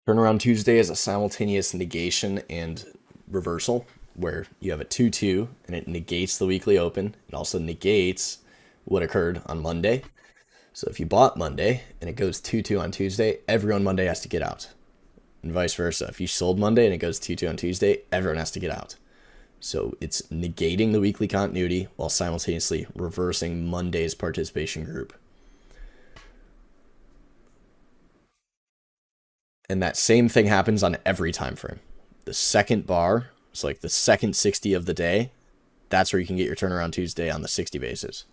Turnaround Tuesday is a simultaneous negation and reversal where you have a 2-2 and it negates the weekly open. It also negates what occurred on Monday. So if you bought Monday and it goes 2-2 on Tuesday, everyone Monday has to get out. And vice versa. If you sold Monday and it goes 2-2 on Tuesday, everyone has to get out. So it's negating the weekly continuity while simultaneously reversing Monday's participation group. And that same thing happens on every time frame. The second bar, it's like the second 60 of the day, that's where you can get your turnaround Tuesday on the 60 basis.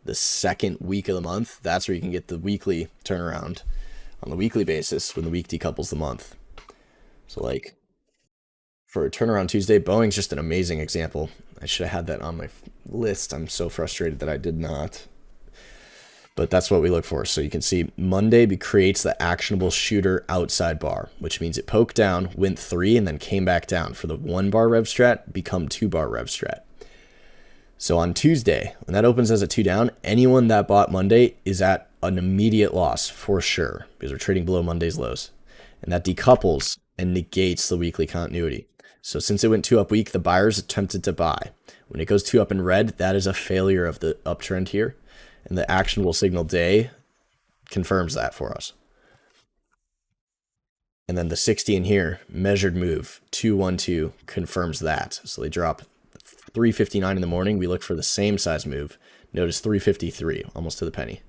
The second week of the month, that's where you can get the weekly turnaround on the weekly basis when the week decouples the month. So like for a turnaround Tuesday, Boeing's just an amazing example. I should have had that on my list. I'm so frustrated that I did not. But that's what we look for. So you can see Monday creates the actionable shooter outside bar, which means it poked down, went 3, and then came back down for the 1 bar rev strat, become 2 bar rev strat. So on Tuesday, when that opens as a 2 down, anyone that bought Monday is at an immediate loss for sure because we're trading below Monday's lows. And that decouples and negates the weekly continuity. So since it went 2 up week, the buyers attempted to buy. When it goes 2 up in red, that is a failure of the uptrend here. And the actionable signal day confirms that for us. And then the 60 in here, measured move, 212, confirms that. So they drop 359 in the morning. We look for the same size move. Notice 353, almost to the penny.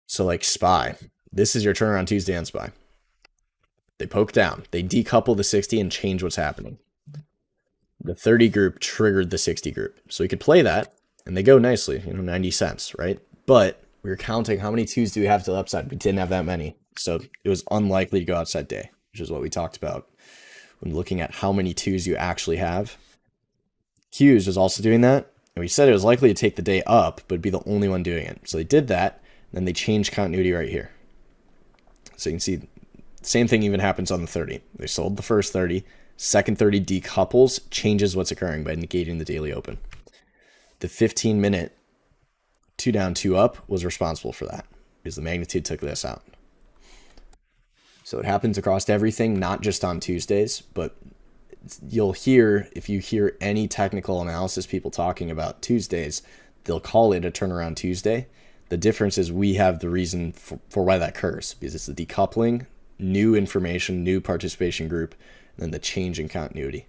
So like SPY, this is your turnaround Tuesday on SPY. They poke down. They decouple the 60 and change what's happening. The 30 group triggered the 60 group. So we could play that. And they go nicely, 90 cents, right? But we were counting how many twos do we have to the upside. We didn't have that many. So it was unlikely to go outside day, which is what we talked about when looking at how many twos you actually have. Hughes was also doing that. And we said it was likely to take the day up, but be the only one doing it. So they did that. And then they changed continuity right here. So you can see the same thing even happens on the 30. They sold the first 30. Second 30 decouples, changes what's occurring by negating the daily open. The 15-minute 2 down, 2 up was responsible for that because the magnitude took this out. So it happens across everything, not just on Tuesdays, but you'll hear, if you hear any technical analysis people talking about Tuesdays, they'll call it a turnaround Tuesday. The difference is we have the reason for why that occurs because it's the decoupling, new information, new participation group, and then the change in continuity.